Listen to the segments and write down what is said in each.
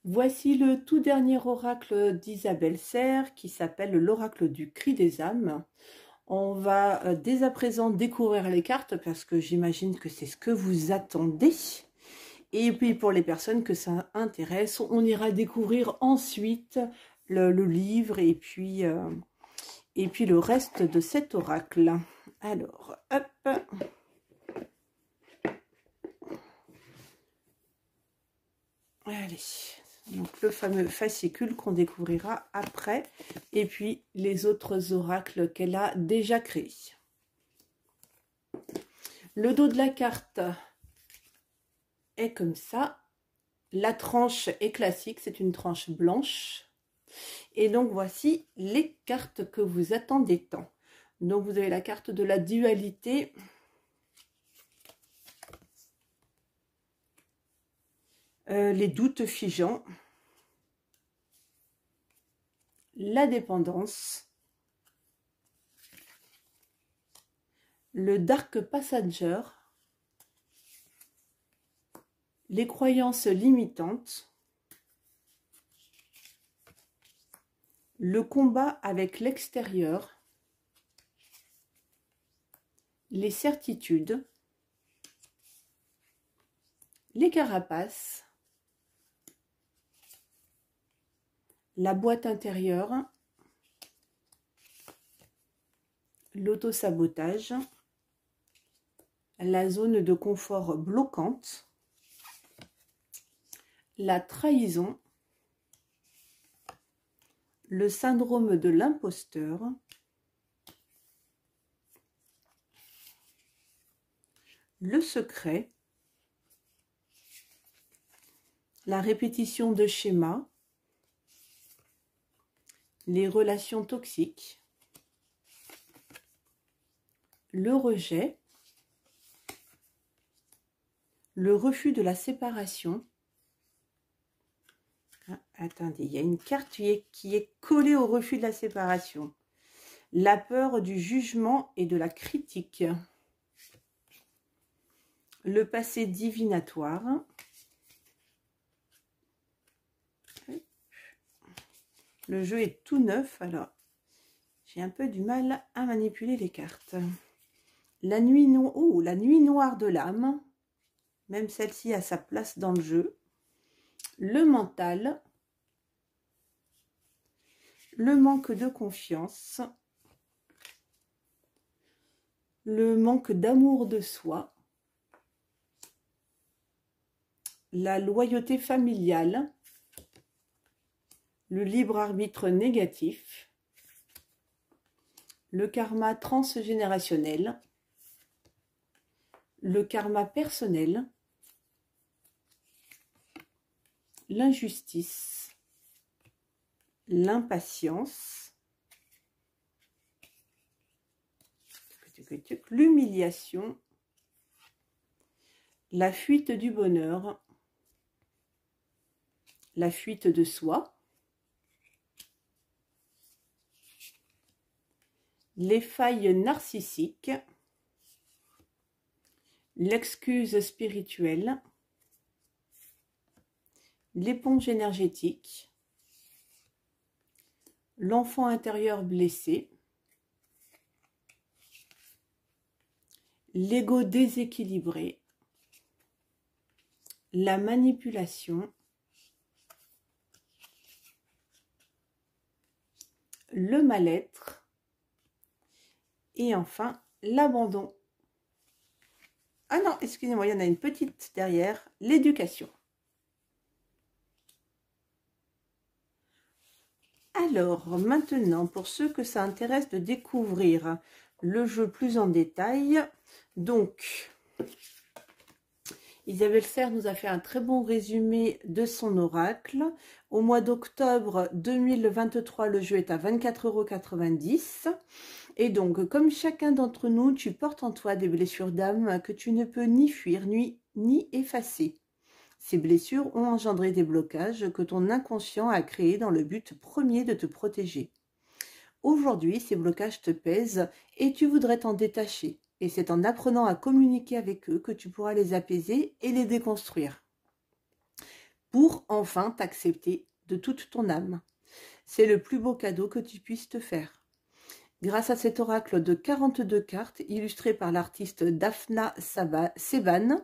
Voici le tout dernier oracle d'Isabelle Serre qui s'appelle l'oracle du cri des âmes. On va dès à présent découvrir les cartes parce que j'imagine que c'est ce que vous attendez. Et puis pour les personnes que ça intéresse, on ira découvrir ensuite le livre et puis le reste de cet oracle. Alors, hop. Allez, donc le fameux fascicule qu'on découvrira après, et puis les autres oracles qu'elle a déjà créés. Le dos de la carte est comme ça. La tranche est classique, c'est une tranche blanche. Et donc voici les cartes que vous attendez tant. Donc vous avez la carte de la dualité. Les doutes figeants, la dépendance, le dark passenger, les croyances limitantes, le combat avec l'extérieur, les certitudes, les carapaces, la boîte intérieure, l'autosabotage, la zone de confort bloquante, la trahison, le syndrome de l'imposteur, le secret, la répétition de schémas, les relations toxiques, le rejet, le refus de la séparation. Ah, attendez, il y a une carte qui est collée au refus de la séparation. La peur du jugement et de la critique. Le passé divinatoire. Le jeu est tout neuf, alors j'ai un peu du mal à manipuler les cartes. La nuit, la nuit noire de l'âme, même celle-ci a sa place dans le jeu. Le mental, le manque de confiance, le manque d'amour de soi, la loyauté familiale, le libre arbitre négatif, le karma transgénérationnel, le karma personnel, l'injustice, l'impatience, l'humiliation, la fuite du bonheur, la fuite de soi, les failles narcissiques, l'excuse spirituelle, l'éponge énergétique, l'enfant intérieur blessé, l'ego déséquilibré, la manipulation, le mal-être et enfin l'abandon. Ah non, excusez-moi, il y en a une petite derrière, l'éducation. Alors, maintenant, pour ceux que ça intéresse de découvrir le jeu plus en détail, donc, Isabelle Serre nous a fait un très bon résumé de son oracle. Au mois d'octobre 2023, le jeu est à 24,90 €. Et donc, comme chacun d'entre nous, tu portes en toi des blessures d'âme que tu ne peux ni fuir, ni effacer. Ces blessures ont engendré des blocages que ton inconscient a créés dans le but premier de te protéger. Aujourd'hui, ces blocages te pèsent et tu voudrais t'en détacher. Et c'est en apprenant à communiquer avec eux que tu pourras les apaiser et les déconstruire. pour enfin t'accepter de toute ton âme. C'est le plus beau cadeau que tu puisses te faire. Grâce à cet oracle de 42 cartes, illustré par l'artiste Daphna Seban,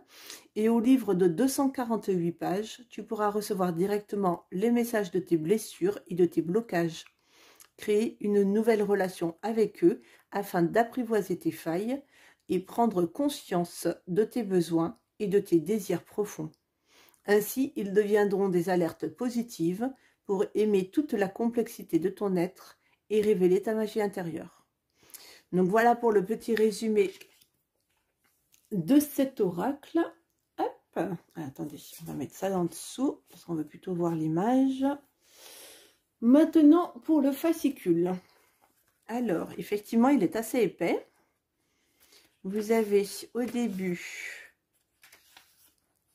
et au livre de 248 pages, tu pourras recevoir directement les messages de tes blessures et de tes blocages. Créer une nouvelle relation avec eux afin d'apprivoiser tes failles et prendre conscience de tes besoins et de tes désirs profonds. Ainsi, ils deviendront des alertes positives pour aimer toute la complexité de ton être et révéler ta magie intérieure. Donc voilà pour le petit résumé de cet oracle. Hop, attendez, on va mettre ça en dessous parce qu'on veut plutôt voir l'image. Maintenant pour le fascicule. Alors, effectivement, il est assez épais. Vous avez au début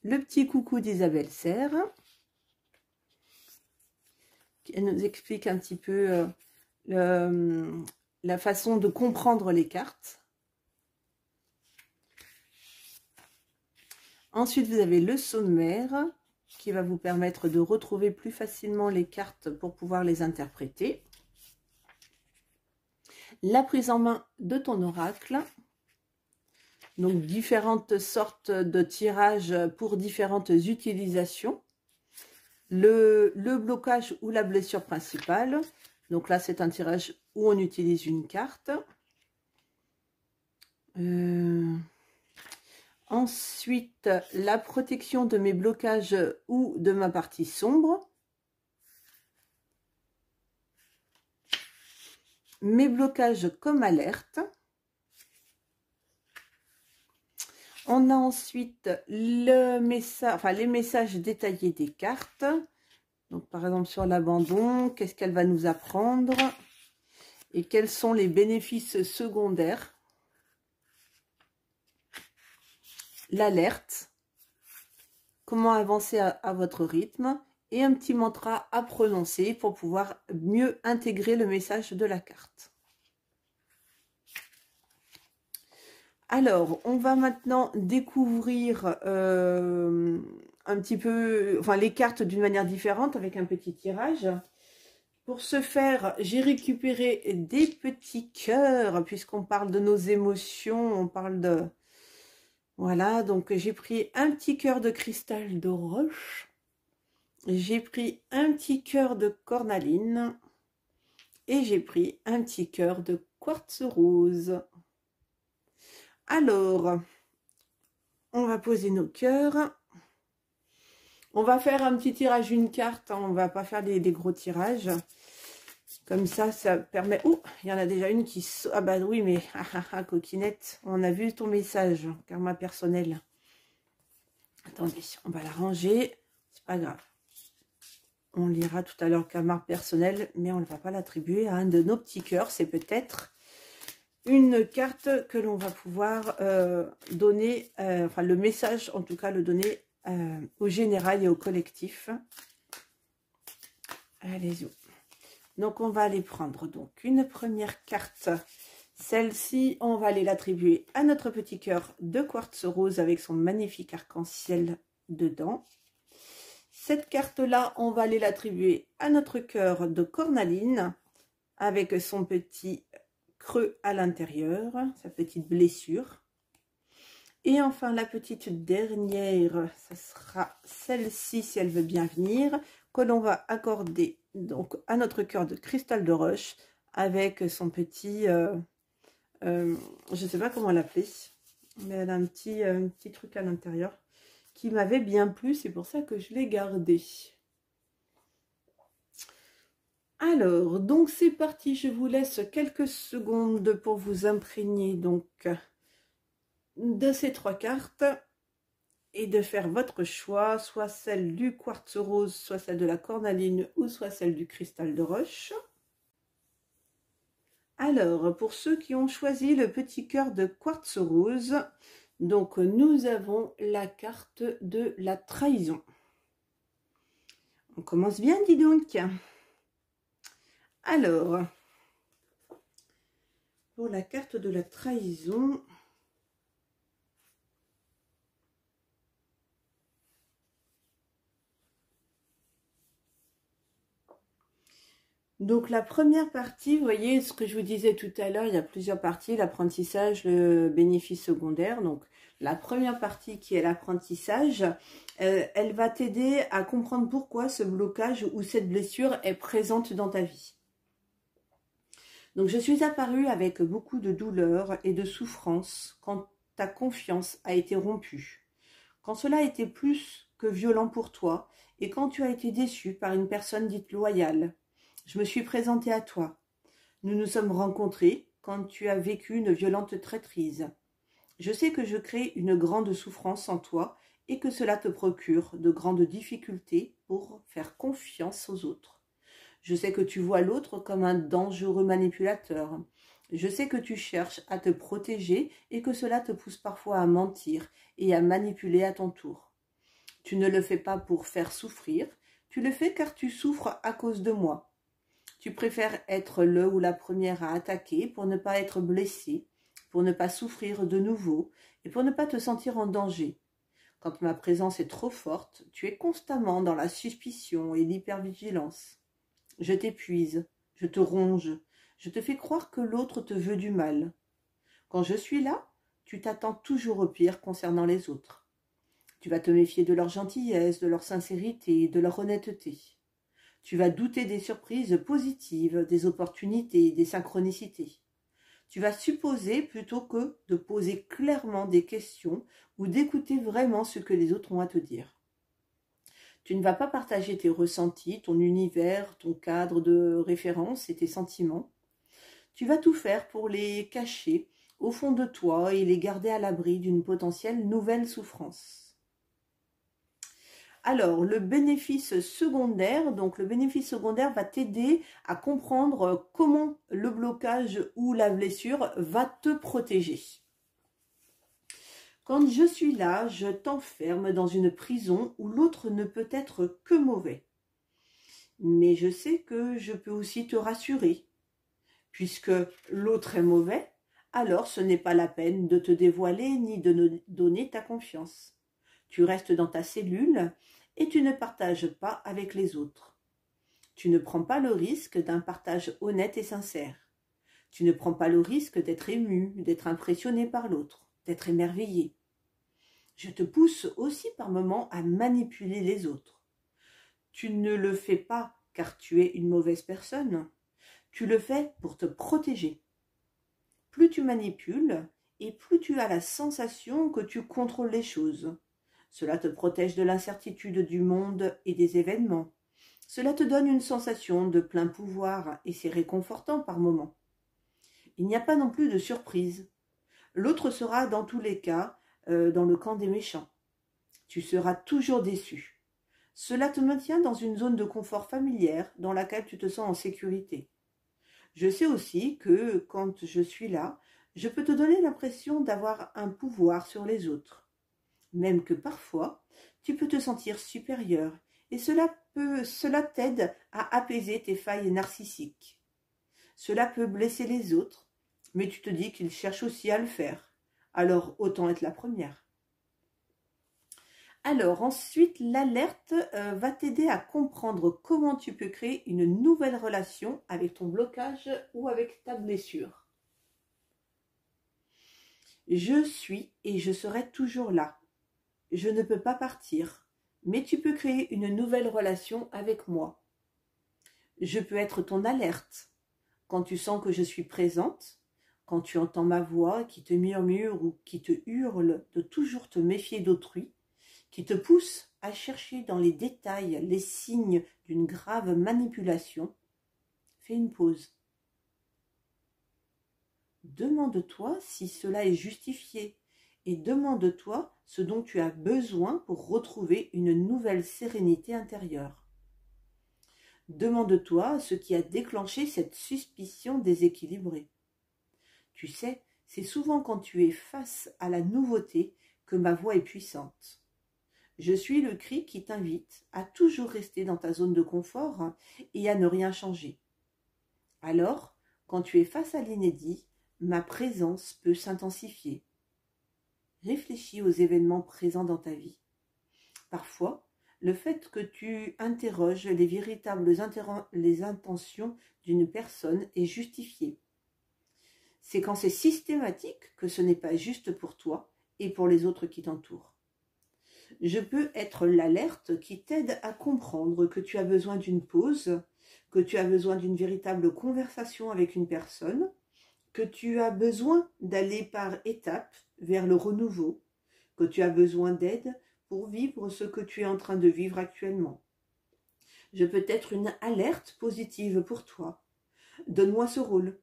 le petit coucou d'Isabelle Serre, qui nous explique un petit peu la façon de comprendre les cartes. Ensuite, vous avez le sommaire qui va vous permettre de retrouver plus facilement les cartes pour pouvoir les interpréter. La prise en main de ton oracle. Donc, différentes sortes de tirages pour différentes utilisations. Le blocage ou la blessure principale. Donc là, c'est un tirage où on utilise une carte. Ensuite, la protection de mes blocages ou de ma partie sombre. Mes blocages comme alerte. On a ensuite le message, enfin, les messages détaillés des cartes. Donc, par exemple, sur l'abandon, qu'est-ce qu'elle va nous apprendre et quels sont les bénéfices secondaires. L'alerte, comment avancer à votre rythme et un petit mantra à prononcer pour pouvoir mieux intégrer le message de la carte. Alors, on va maintenant découvrir un petit peu, enfin, les cartes d'une manière différente avec un petit tirage. Pour ce faire, j'ai récupéré des petits cœurs, puisqu'on parle de nos émotions, on parle de... Voilà, donc j'ai pris un petit cœur de cristal de roche, j'ai pris un petit cœur de cornaline et j'ai pris un petit cœur de quartz rose. Alors, on va poser nos cœurs. On va faire un petit tirage une carte, hein, on va pas faire des gros tirages. Comme ça, ça permet... Oh, il y en a déjà une qui... Ah bah oui, mais... coquinette, on a vu ton message, karma personnel. Attendez, on va la ranger. C'est pas grave. On lira tout à l'heure karma personnel, mais on ne va pas l'attribuer à un de nos petits cœurs. C'est peut-être une carte que l'on va pouvoir donner... enfin, le message, en tout cas, le donner au général et au collectif. Allez-y. Donc, on va aller prendre donc une première carte. Celle-ci, on va aller l'attribuer à notre petit cœur de quartz rose avec son magnifique arc-en-ciel dedans. Cette carte-là, on va aller l'attribuer à notre cœur de cornaline avec son petit creux à l'intérieur, sa petite blessure. Et enfin, la petite dernière, ce sera celle-ci, si elle veut bien venir, que l'on va accorder donc à notre cœur de cristal de roche avec son petit, je ne sais pas comment l'appeler, mais elle a un petit truc à l'intérieur qui m'avait bien plu, c'est pour ça que je l'ai gardé. Alors, donc c'est parti, je vous laisse quelques secondes pour vous imprégner donc de ces trois cartes et de faire votre choix, soit celle du quartz rose, soit celle de la cornaline ou soit celle du cristal de roche. Alors, pour ceux qui ont choisi le petit cœur de quartz rose, donc nous avons la carte de la trahison. On commence bien, dis donc. Alors, pour la carte de la trahison, Donc la première partie, vous voyez ce que je vous disais tout à l'heure, il y a plusieurs parties, l'apprentissage, le bénéfice secondaire. Donc la première partie qui est l'apprentissage, elle va t'aider à comprendre pourquoi ce blocage ou cette blessure est présente dans ta vie. Donc je suis apparue avec beaucoup de douleur et de souffrance quand ta confiance a été rompue, quand cela a été plus que violent pour toi et quand tu as été déçu par une personne dite loyale. Je me suis présentée à toi. Nous nous sommes rencontrés quand tu as vécu une violente traîtrise. Je sais que je crée une grande souffrance en toi et que cela te procure de grandes difficultés pour faire confiance aux autres. Je sais que tu vois l'autre comme un dangereux manipulateur. Je sais que tu cherches à te protéger et que cela te pousse parfois à mentir et à manipuler à ton tour. Tu ne le fais pas pour faire souffrir, tu le fais car tu souffres à cause de moi. Tu préfères être le ou la première à attaquer pour ne pas être blessé, pour ne pas souffrir de nouveau et pour ne pas te sentir en danger. Quand ma présence est trop forte, tu es constamment dans la suspicion et l'hypervigilance. Je t'épuise, je te ronge, je te fais croire que l'autre te veut du mal. Quand je suis là, tu t'attends toujours au pire concernant les autres. Tu vas te méfier de leur gentillesse, de leur sincérité, de leur honnêteté. Tu vas douter des surprises positives, des opportunités, des synchronicités. Tu vas supposer plutôt que de poser clairement des questions ou d'écouter vraiment ce que les autres ont à te dire. Tu ne vas pas partager tes ressentis, ton univers, ton cadre de référence et tes sentiments. Tu vas tout faire pour les cacher au fond de toi et les garder à l'abri d'une potentielle nouvelle souffrance. Alors, le bénéfice secondaire, va t'aider à comprendre comment le blocage ou la blessure va te protéger. Quand je suis là, je t'enferme dans une prison où l'autre ne peut être que mauvais. Mais je sais que je peux aussi te rassurer. Puisque l'autre est mauvais, alors ce n'est pas la peine de te dévoiler ni de donner ta confiance. Tu restes dans ta cellule et tu ne partages pas avec les autres. Tu ne prends pas le risque d'un partage honnête et sincère. Tu ne prends pas le risque d'être ému, d'être impressionné par l'autre, d'être émerveillé. Je te pousse aussi par moments à manipuler les autres. Tu ne le fais pas car tu es une mauvaise personne. Tu le fais pour te protéger. Plus tu manipules et plus tu as la sensation que tu contrôles les choses. Cela te protège de l'incertitude du monde et des événements. Cela te donne une sensation de plein pouvoir et c'est réconfortant par moments. Il n'y a pas non plus de surprise. L'autre sera dans tous les cas dans le camp des méchants. Tu seras toujours déçu. Cela te maintient dans une zone de confort familière dans laquelle tu te sens en sécurité. Je sais aussi que quand je suis là, je peux te donner l'impression d'avoir un pouvoir sur les autres. Même que parfois, tu peux te sentir supérieur et cela t'aide à apaiser tes failles narcissiques. Cela peut blesser les autres, mais tu te dis qu'ils cherchent aussi à le faire. Alors autant être la première. Alors ensuite, l'alerte va t'aider à comprendre comment tu peux créer une nouvelle relation avec ton blocage ou avec ta blessure. Je suis et je serai toujours là. Je ne peux pas partir, mais tu peux créer une nouvelle relation avec moi. Je peux être ton alerte. Quand tu sens que je suis présente, quand tu entends ma voix qui te murmure ou qui te hurle de toujours te méfier d'autrui, qui te pousse à chercher dans les détails les signes d'une grave manipulation, fais une pause. Demande-toi si cela est justifié et demande-toi ce dont tu as besoin pour retrouver une nouvelle sérénité intérieure. Demande-toi ce qui a déclenché cette suspicion déséquilibrée. Tu sais, c'est souvent quand tu es face à la nouveauté que ma voix est puissante. Je suis le cri qui t'invite à toujours rester dans ta zone de confort et à ne rien changer. Alors, quand tu es face à l'inédit, ma présence peut s'intensifier. Réfléchis aux événements présents dans ta vie. Parfois, le fait que tu interroges les véritables les intentions d'une personne est justifié. C'est quand c'est systématique que ce n'est pas juste pour toi et pour les autres qui t'entourent. Je peux être l'alerte qui t'aide à comprendre que tu as besoin d'une pause, que tu as besoin d'une véritable conversation avec une personne, que tu as besoin d'aller par étapes vers le renouveau, que tu as besoin d'aide pour vivre ce que tu es en train de vivre actuellement. Je peux être une alerte positive pour toi. Donne-moi ce rôle.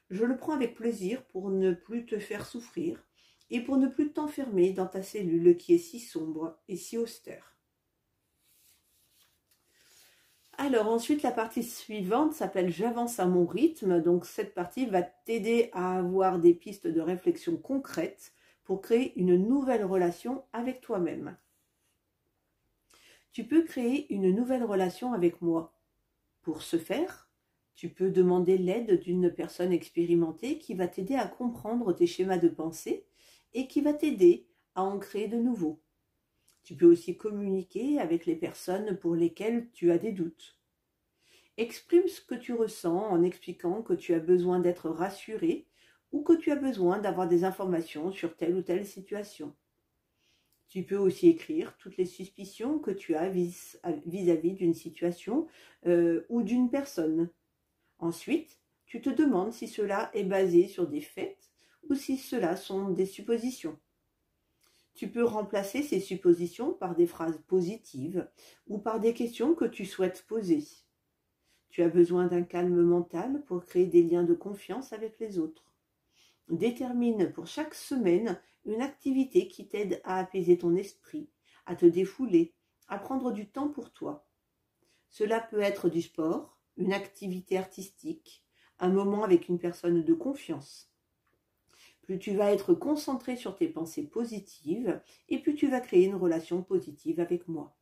Je le prends avec plaisir pour ne plus te faire souffrir et pour ne plus t'enfermer dans ta cellule qui est si sombre et si austère. Alors ensuite, la partie suivante s'appelle « J'avance à mon rythme ». Donc cette partie va t'aider à avoir des pistes de réflexion concrètes pour créer une nouvelle relation avec toi-même. Tu peux créer une nouvelle relation avec moi. Pour ce faire, tu peux demander l'aide d'une personne expérimentée qui va t'aider à comprendre tes schémas de pensée et qui va t'aider à en créer de nouveaux. Tu peux aussi communiquer avec les personnes pour lesquelles tu as des doutes. Exprime ce que tu ressens en expliquant que tu as besoin d'être rassuré ou que tu as besoin d'avoir des informations sur telle ou telle situation. Tu peux aussi écrire toutes les suspicions que tu as vis-à-vis d'une situation ou d'une personne. Ensuite, tu te demandes si cela est basé sur des faits ou si cela sont des suppositions. Tu peux remplacer ces suppositions par des phrases positives ou par des questions que tu souhaites poser. Tu as besoin d'un calme mental pour créer des liens de confiance avec les autres. Détermine pour chaque semaine une activité qui t'aide à apaiser ton esprit, à te défouler, à prendre du temps pour toi. Cela peut être du sport, une activité artistique, un moment avec une personne de confiance. Plus tu vas être concentré sur tes pensées positives et plus tu vas créer une relation positive avec moi.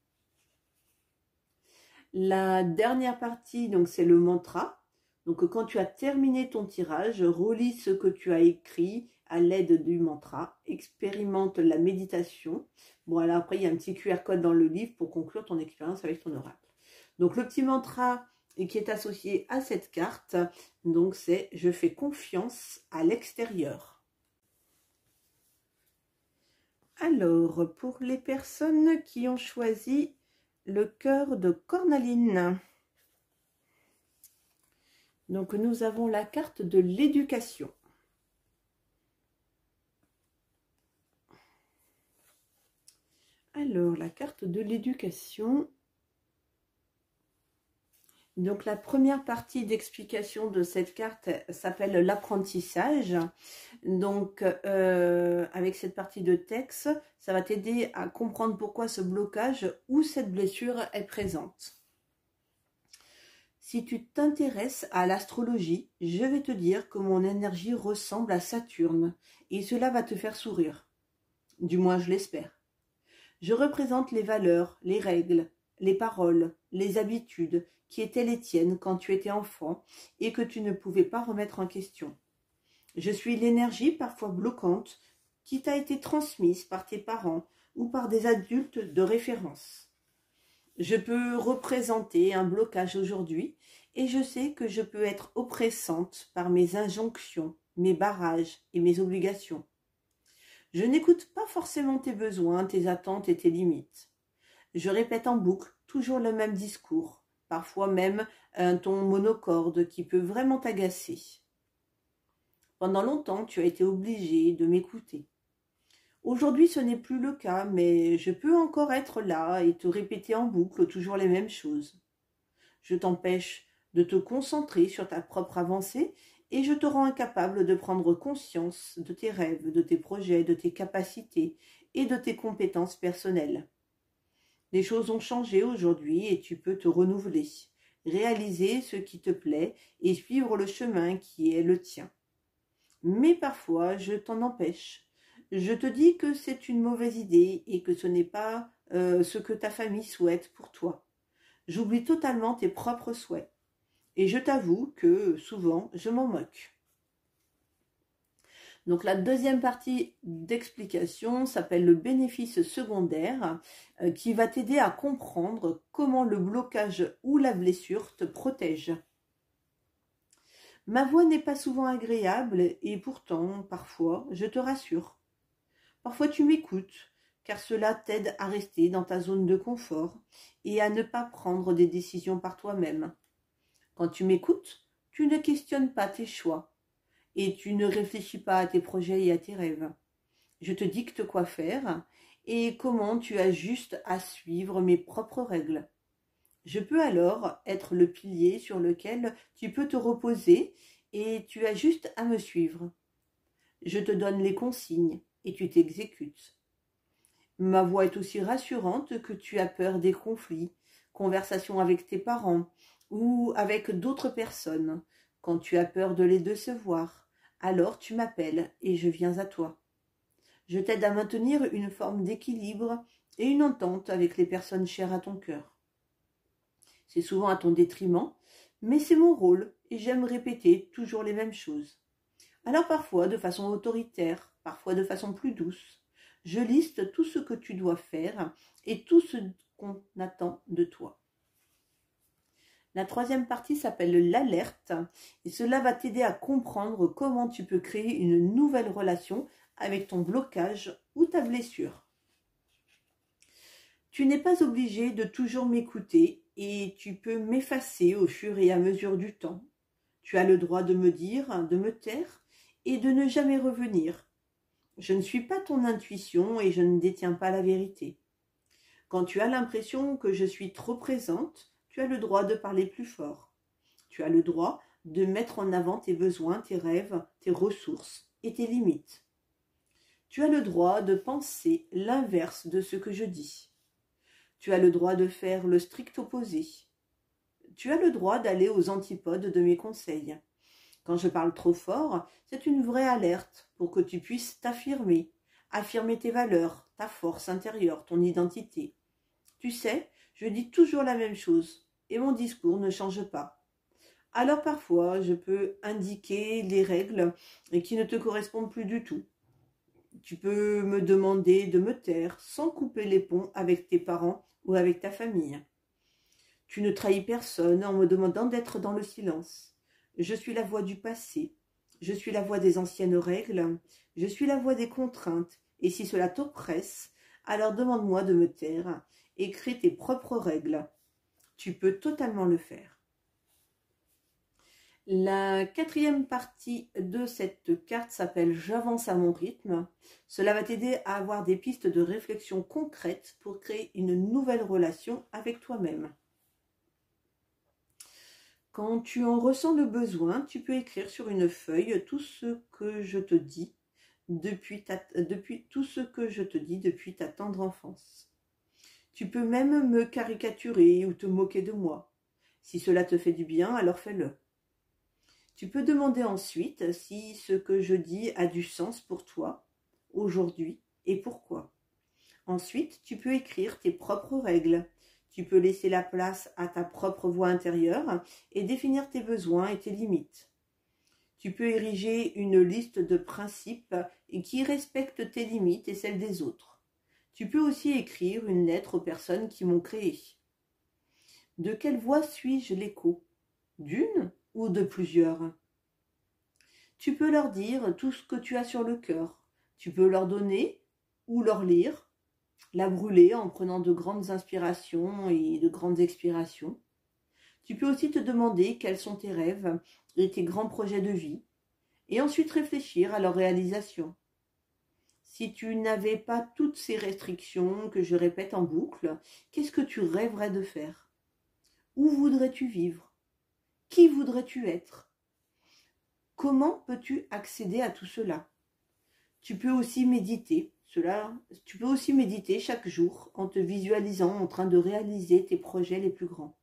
La dernière partie, donc, c'est le mantra. Donc quand tu as terminé ton tirage, relis ce que tu as écrit à l'aide du mantra, expérimente la méditation. Bon, alors après, il y a un petit QR code dans le livre pour conclure ton expérience avec ton oracle. Donc le petit mantra qui est associé à cette carte, donc c'est « Je fais confiance à l'extérieur ». Alors, pour les personnes qui ont choisi le cœur de cornaline, donc nous avons la carte de l'éducation. Alors, la carte de l'éducation. Donc la première partie d'explication de cette carte s'appelle l'apprentissage. Donc avec cette partie de texte, ça va t'aider à comprendre pourquoi ce blocage ou cette blessure est présente. Si tu t'intéresses à l'astrologie, je vais te dire que mon énergie ressemble à Saturne et cela va te faire sourire. Du moins, je l'espère. Je représente les valeurs, les règles, les paroles, les habitudes qui étaient les tiennes quand tu étais enfant et que tu ne pouvais pas remettre en question. Je suis l'énergie parfois bloquante qui t'a été transmise par tes parents ou par des adultes de référence. Je peux représenter un blocage aujourd'hui et je sais que je peux être oppressante par mes injonctions, mes barrages et mes obligations. Je n'écoute pas forcément tes besoins, tes attentes et tes limites. Je répète en boucle toujours le même discours, parfois même un ton monocorde qui peut vraiment t'agacer. Pendant longtemps, tu as été obligé de m'écouter. Aujourd'hui, ce n'est plus le cas, mais je peux encore être là et te répéter en boucle toujours les mêmes choses. Je t'empêche de te concentrer sur ta propre avancée et je te rends incapable de prendre conscience de tes rêves, de tes projets, de tes capacités et de tes compétences personnelles. Les choses ont changé aujourd'hui et tu peux te renouveler, réaliser ce qui te plaît et suivre le chemin qui est le tien. Mais parfois, je t'en empêche. Je te dis que c'est une mauvaise idée et que ce n'est pas ce que ta famille souhaite pour toi. J'oublie totalement tes propres souhaits. Et je t'avoue que souvent, je m'en moque. Donc la deuxième partie d'explication s'appelle le bénéfice secondaire qui va t'aider à comprendre comment le blocage ou la blessure te protège. Ma voix n'est pas souvent agréable et pourtant, parfois, je te rassure. Parfois tu m'écoutes, car cela t'aide à rester dans ta zone de confort et à ne pas prendre des décisions par toi-même. Quand tu m'écoutes, tu ne questionnes pas tes choix et tu ne réfléchis pas à tes projets et à tes rêves. Je te dicte quoi faire et comment tu as juste à suivre mes propres règles. Je peux alors être le pilier sur lequel tu peux te reposer et tu as juste à me suivre. Je te donne les consignes et tu t'exécutes. Ma voix est aussi rassurante que tu as peur des conflits, conversations avec tes parents ou avec d'autres personnes. Quand tu as peur de les décevoir, alors tu m'appelles et je viens à toi. Je t'aide à maintenir une forme d'équilibre et une entente avec les personnes chères à ton cœur. C'est souvent à ton détriment, mais c'est mon rôle et j'aime répéter toujours les mêmes choses. Alors parfois de façon autoritaire, parfois de façon plus douce, je liste tout ce que tu dois faire et tout ce qu'on attend de toi. La troisième partie s'appelle l'alerte et cela va t'aider à comprendre comment tu peux créer une nouvelle relation avec ton blocage ou ta blessure. Tu n'es pas obligé de toujours m'écouter et tu peux m'effacer au fur et à mesure du temps. Tu as le droit de me dire, de me taire et de ne jamais revenir. Je ne suis pas ton intuition et je ne détiens pas la vérité. Quand tu as l'impression que je suis trop présente, tu as le droit de parler plus fort. Tu as le droit de mettre en avant tes besoins, tes rêves, tes ressources et tes limites. Tu as le droit de penser l'inverse de ce que je dis. Tu as le droit de faire le strict opposé. Tu as le droit d'aller aux antipodes de mes conseils. Quand je parle trop fort, c'est une vraie alerte pour que tu puisses t'affirmer, affirmer tes valeurs, ta force intérieure, ton identité. Tu sais, je dis toujours la même chose et mon discours ne change pas. Alors parfois, je peux indiquer les règles qui ne te correspondent plus du tout. Tu peux me demander de me taire sans couper les ponts avec tes parents ou avec ta famille. Tu ne trahis personne en me demandant d'être dans le silence. Je suis la voix du passé. Je suis la voix des anciennes règles. Je suis la voix des contraintes. Et si cela t'oppresse, alors demande-moi de me taire et crée tes propres règles. Tu peux totalement le faire. La quatrième partie de cette carte s'appelle « J'avance à mon rythme ». Cela va t'aider à avoir des pistes de réflexion concrètes pour créer une nouvelle relation avec toi-même. Quand tu en ressens le besoin, tu peux écrire sur une feuille tout ce que je te dis depuis ta tendre enfance. Tu peux même me caricaturer ou te moquer de moi. Si cela te fait du bien, alors fais-le. Tu peux demander ensuite si ce que je dis a du sens pour toi, aujourd'hui, et pourquoi. Ensuite, tu peux écrire tes propres règles. Tu peux laisser la place à ta propre voix intérieure et définir tes besoins et tes limites. Tu peux ériger une liste de principes qui respectent tes limites et celles des autres. Tu peux aussi écrire une lettre aux personnes qui m'ont créé. De quelle voix suis-je l'écho? D'une ou de plusieurs? Tu peux leur dire tout ce que tu as sur le cœur. Tu peux leur donner ou leur lire, la brûler en prenant de grandes inspirations et de grandes expirations. Tu peux aussi te demander quels sont tes rêves et tes grands projets de vie, et ensuite réfléchir à leur réalisation. Si tu n'avais pas toutes ces restrictions que je répète en boucle, qu'est-ce que tu rêverais de faire? Où voudrais-tu vivre? Qui voudrais-tu être? Comment peux-tu accéder à tout cela? Tu peux aussi méditer. Tu peux aussi méditer chaque jour en te visualisant en train de réaliser tes projets les plus grands.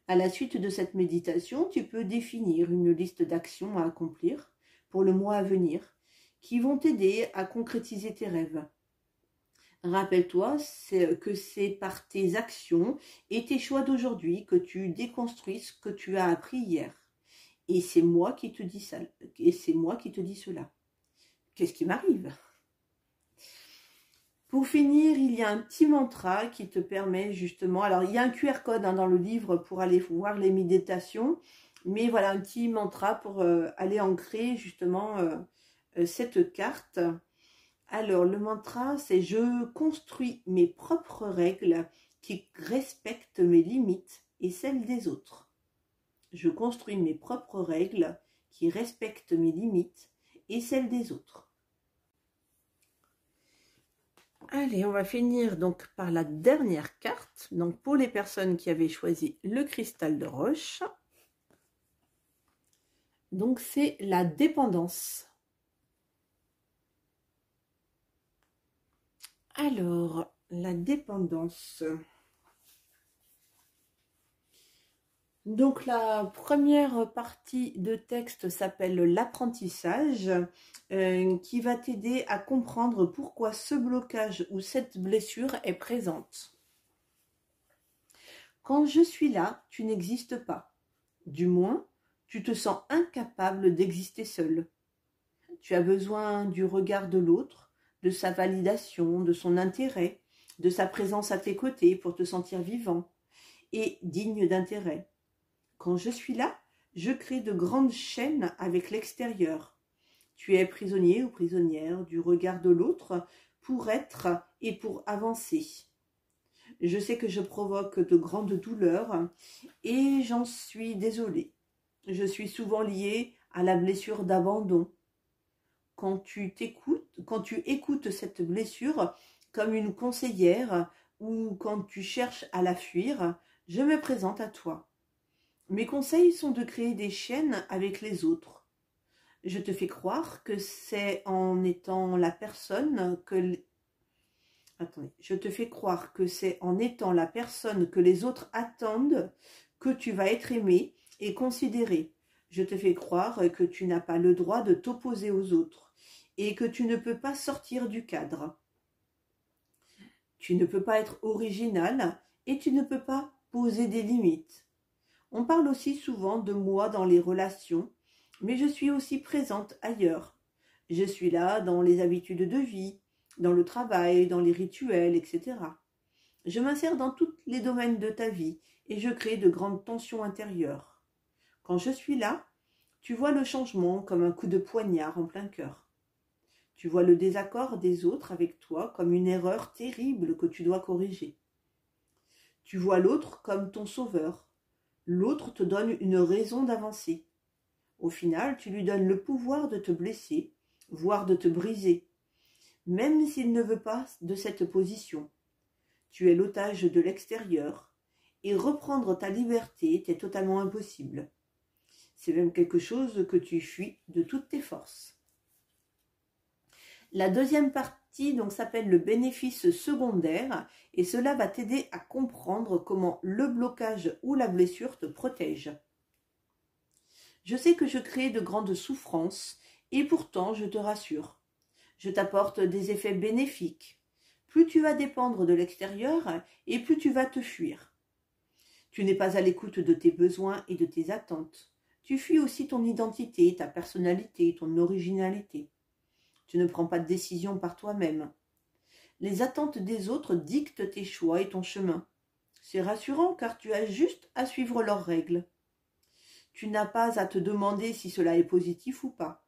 À la suite de cette méditation, tu peux définir une liste d'actions à accomplir pour le mois à venir qui vont t'aider à concrétiser tes rêves. Rappelle-toi que c'est par tes actions et tes choix d'aujourd'hui que tu déconstruis ce que tu as appris hier. Et c'est moi qui te dis ça. Et c'est moi qui te dis cela. qu'est-ce qui m'arrive? Pour finir, il y a un petit mantra qui te permet justement, alors il y a un QR code dans le livre pour aller voir les méditations, mais voilà un petit mantra pour aller ancrer justement cette carte. Alors le mantra c'est: je construis mes propres règles qui respectent mes limites et celles des autres. Je construis mes propres règles qui respectent mes limites et celles des autres. Allez, on va finir donc par la dernière carte. Donc pour les personnes qui avaient choisi le cristal de roche, donc c'est la dépendance. Alors, la dépendance. Donc la première partie de texte s'appelle l'apprentissage, qui va t'aider à comprendre pourquoi ce blocage ou cette blessure est présente. Quand je suis là, tu n'existes pas. Du moins, tu te sens incapable d'exister seul. Tu as besoin du regard de l'autre, de sa validation, de son intérêt, de sa présence à tes côtés pour te sentir vivant et digne d'intérêt. Quand je suis là, je crée de grandes chaînes avec l'extérieur. Tu es prisonnier ou prisonnière du regard de l'autre pour être et pour avancer. Je sais que je provoque de grandes douleurs et j'en suis désolée. Je suis souvent liée à la blessure d'abandon. Quand tu écoutes cette blessure comme une conseillère ou quand tu cherches à la fuir, je me présente à toi. Mes conseils sont de créer des chaînes avec les autres. Je te fais croire que c'est en étant la personne que... Je te fais croire que c'est en étant la personne que les autres attendent que tu vas être aimé et considéré. Je te fais croire que tu n'as pas le droit de t'opposer aux autres et que tu ne peux pas sortir du cadre. Tu ne peux pas être original et tu ne peux pas poser des limites. On parle aussi souvent de moi dans les relations, mais je suis aussi présente ailleurs. Je suis là dans les habitudes de vie, dans le travail, dans les rituels, etc. Je m'insère dans tous les domaines de ta vie et je crée de grandes tensions intérieures. Quand je suis là, tu vois le changement comme un coup de poignard en plein cœur. Tu vois le désaccord des autres avec toi comme une erreur terrible que tu dois corriger. Tu vois l'autre comme ton sauveur. L'autre te donne une raison d'avancer. Au final, tu lui donnes le pouvoir de te blesser, voire de te briser, même s'il ne veut pas de cette position. Tu es l'otage de l'extérieur, et reprendre ta liberté t'est totalement impossible. C'est même quelque chose que tu fuis de toutes tes forces. La deuxième partie donc s'appelle le bénéfice secondaire et cela va t'aider à comprendre comment le blocage ou la blessure te protège. Je sais que je crée de grandes souffrances et pourtant je te rassure. Je t'apporte des effets bénéfiques. Plus tu vas dépendre de l'extérieur et plus tu vas te fuir. Tu n'es pas à l'écoute de tes besoins et de tes attentes. Tu fuis aussi ton identité, ta personnalité, ton originalité. Tu ne prends pas de décision par toi-même. Les attentes des autres dictent tes choix et ton chemin. C'est rassurant car tu as juste à suivre leurs règles. Tu n'as pas à te demander si cela est positif ou pas.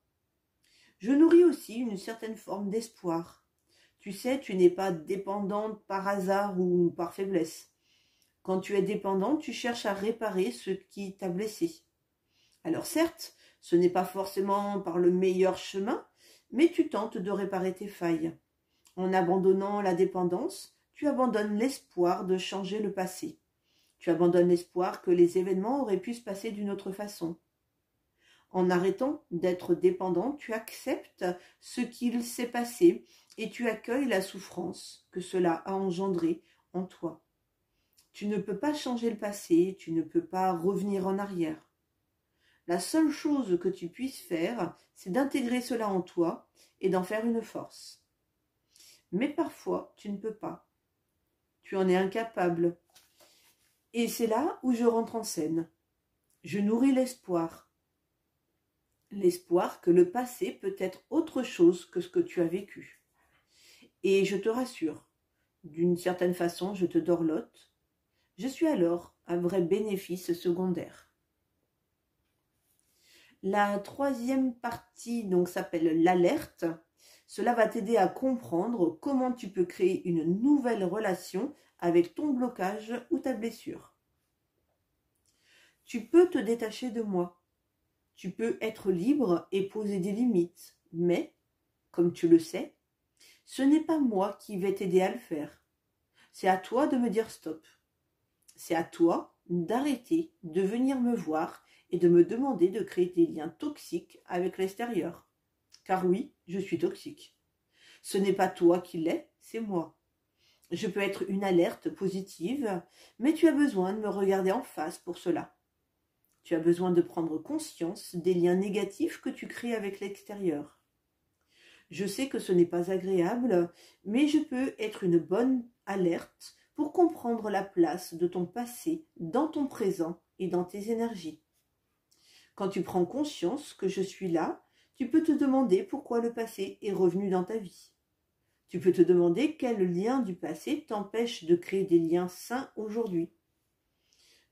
Je nourris aussi une certaine forme d'espoir. Tu sais, tu n'es pas dépendante par hasard ou par faiblesse. Quand tu es dépendante, tu cherches à réparer ce qui t'a blessé. Alors certes, ce n'est pas forcément par le meilleur chemin, mais tu tentes de réparer tes failles. En abandonnant la dépendance, tu abandonnes l'espoir de changer le passé. Tu abandonnes l'espoir que les événements auraient pu se passer d'une autre façon. En arrêtant d'être dépendant, tu acceptes ce qu'il s'est passé et tu accueilles la souffrance que cela a engendrée en toi. Tu ne peux pas changer le passé, tu ne peux pas revenir en arrière. La seule chose que tu puisses faire, c'est d'intégrer cela en toi et d'en faire une force. Mais parfois, tu ne peux pas. Tu en es incapable. Et c'est là où je rentre en scène. Je nourris l'espoir. l'espoir que le passé peut être autre chose que ce que tu as vécu. Et je te rassure, d'une certaine façon, je te dorlote, je suis alors un vrai bénéfice secondaire. La troisième partie donc s'appelle l'alerte. Cela va t'aider à comprendre comment tu peux créer une nouvelle relation avec ton blocage ou ta blessure. Tu peux te détacher de moi. Tu peux être libre et poser des limites. Mais, comme tu le sais, ce n'est pas moi qui vais t'aider à le faire. C'est à toi de me dire stop. C'est à toi d'arrêter de venir me voir et de me demander de créer des liens toxiques avec l'extérieur. Car oui, je suis toxique. Ce n'est pas toi qui l'es, c'est moi. Je peux être une alerte positive, mais tu as besoin de me regarder en face pour cela. Tu as besoin de prendre conscience des liens négatifs que tu crées avec l'extérieur. Je sais que ce n'est pas agréable, mais je peux être une bonne alerte pour comprendre la place de ton passé dans ton présent et dans tes énergies. Quand tu prends conscience que je suis là, tu peux te demander pourquoi le passé est revenu dans ta vie. Tu peux te demander quel lien du passé t'empêche de créer des liens sains aujourd'hui.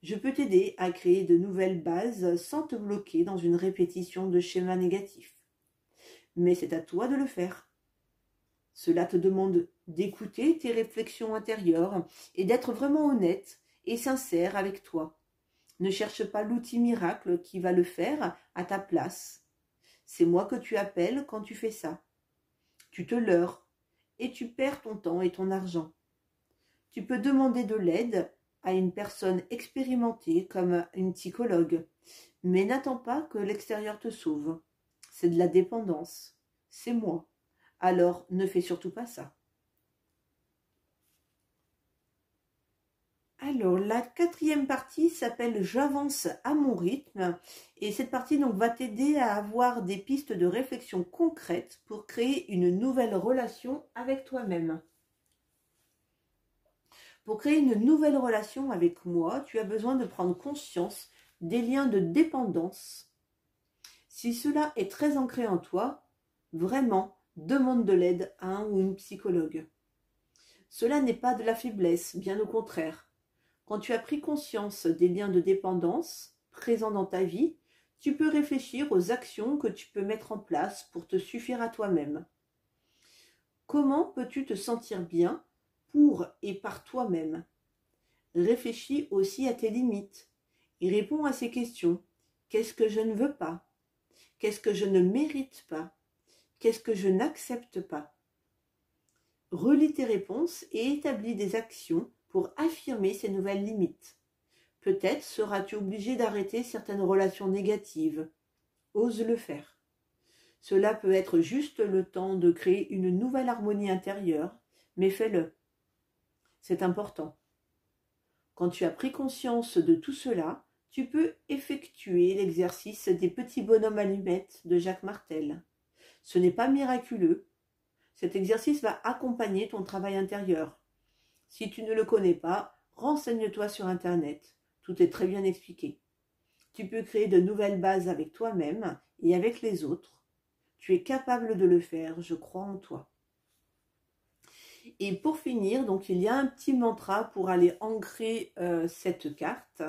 Je peux t'aider à créer de nouvelles bases sans te bloquer dans une répétition de schémas négatifs. Mais c'est à toi de le faire. Cela te demande d'écouter tes réflexions intérieures et d'être vraiment honnête et sincère avec toi. Ne cherche pas l'outil miracle qui va le faire à ta place. C'est moi que tu appelles quand tu fais ça. Tu te leurres et tu perds ton temps et ton argent. Tu peux demander de l'aide à une personne expérimentée comme une psychologue, mais n'attends pas que l'extérieur te sauve. C'est de la dépendance. C'est moi. Alors ne fais surtout pas ça. Alors, la quatrième partie s'appelle « J'avance à mon rythme » et cette partie donc va t'aider à avoir des pistes de réflexion concrètes pour créer une nouvelle relation avec toi-même. Pour créer une nouvelle relation avec moi, tu as besoin de prendre conscience des liens de dépendance. Si cela est très ancré en toi, vraiment, demande de l'aide à un ou une psychologue. Cela n'est pas de la faiblesse, bien au contraire. Quand tu as pris conscience des liens de dépendance présents dans ta vie, tu peux réfléchir aux actions que tu peux mettre en place pour te suffire à toi-même. Comment peux-tu te sentir bien pour et par toi-même? Réfléchis aussi à tes limites et réponds à ces questions. Qu'est-ce que je ne veux pas? Qu'est-ce que je ne mérite pas? Qu'est-ce que je n'accepte pas? Relis tes réponses et établis des actions pour affirmer ces nouvelles limites. Peut-être seras-tu obligé d'arrêter certaines relations négatives. Ose le faire. Cela peut être juste le temps de créer une nouvelle harmonie intérieure, mais fais-le. C'est important. Quand tu as pris conscience de tout cela, tu peux effectuer l'exercice des petits bonhommes allumettes de Jacques Martel. Ce n'est pas miraculeux. Cet exercice va accompagner ton travail intérieur. Si tu ne le connais pas, renseigne-toi sur Internet. Tout est très bien expliqué. Tu peux créer de nouvelles bases avec toi-même et avec les autres. Tu es capable de le faire, je crois en toi. Et pour finir, donc il y a un petit mantra pour aller ancrer cette carte.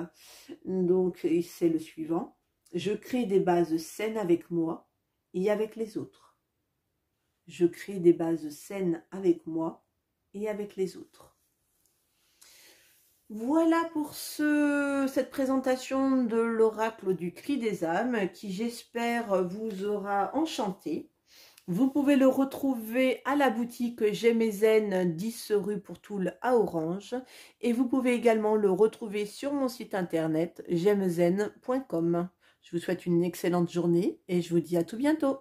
Donc c'est le suivant. Je crée des bases saines avec moi et avec les autres. Je crée des bases saines avec moi et avec les autres. Voilà pour cette présentation de l'oracle du cri des âmes qui j'espère vous aura enchanté. Vous pouvez le retrouver à la boutique J'aime Zen, 10 rue Pourtoul à Orange. Et vous pouvez également le retrouver sur mon site internet j'aimezen.com. Je vous souhaite une excellente journée et je vous dis à tout bientôt.